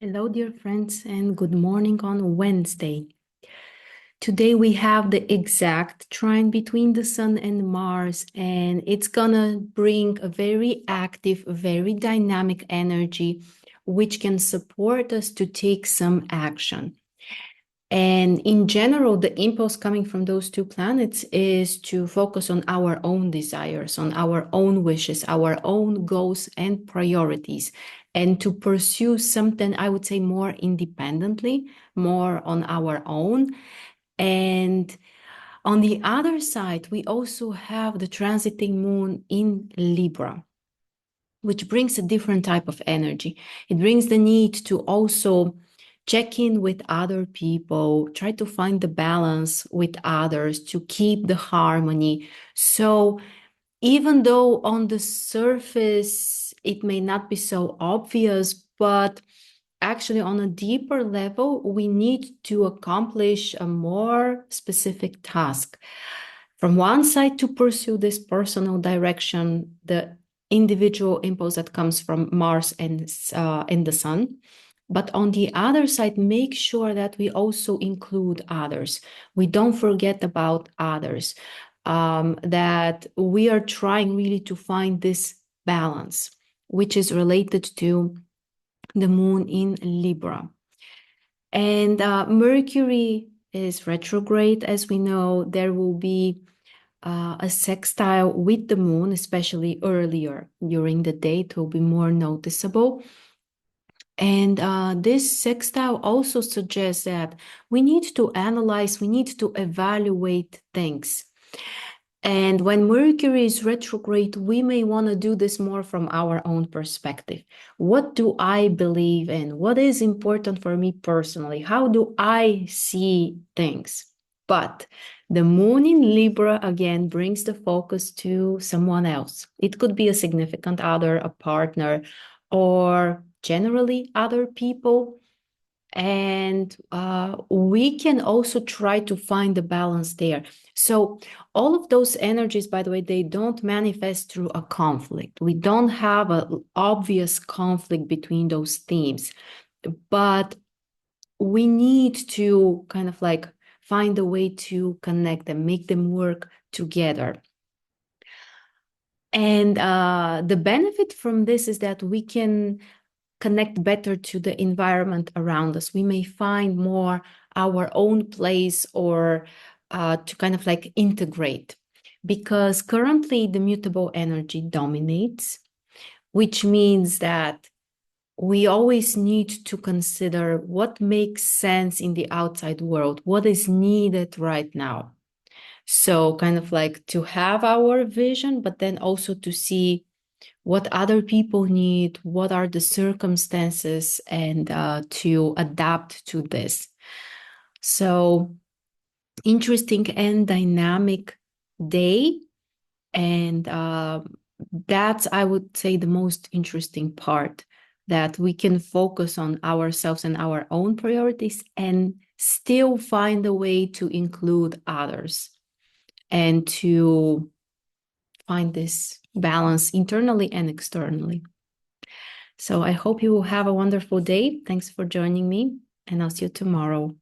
Hello, dear friends, and good morning on Wednesday. Today we have the exact trine between the Sun and Mars, and it's gonna bring a very active, very dynamic energy, which can support us to take some action. And in general, the impulse coming from those two planets is to focus on our own desires, on our own wishes, our own goals and priorities, and to pursue something, I would say, more independently, more on our own. And on the other side, we also have the transiting moon in Libra, which brings a different type of energy. It brings the need to also check in with other people, try to find the balance with others to keep the harmony. So even though on the surface it may not be so obvious, but actually on a deeper level, we need to accomplish a more specific task. From one side, to pursue this personal direction, the individual impulse that comes from Mars and the Sun. But on the other side, make sure that we also include others. We don't forget about others, that we are trying really to find this balance, which is related to the moon in Libra. And Mercury is retrograde, as we know. There will be a sextile with the moon, especially earlier during the day. It will be more noticeable. And this sextile also suggests that we need to analyze, we need to evaluate things. And when Mercury is retrograde, we may want to do this more from our own perspective. What do I believe in? What is important for me personally? How do I see things? But the moon in Libra again brings the focus to someone else. It could be a significant other, a partner, or generally other people. And we can also try to find the balance there. So all of those energies, by the way, they don't manifest through a conflict. We don't have an obvious conflict between those themes, but we need to kind of like find a way to connect them, make them work together. And the benefit from this is that we can connect better to the environment around us. We may find more our own place or to kind of like integrate, because currently the mutable energy dominates, which means that we always need to consider what makes sense in the outside world, what is needed right now. So kind of like to have our vision, but then also to see what other people need, what are the circumstances, and to adapt to this. So interesting and dynamic day. And that's, I would say, the most interesting part, that we can focus on ourselves and our own priorities and still find a way to include others and to find this balance internally and externally. So I hope you will have a wonderful day. Thanks for joining me, and I'll see you tomorrow.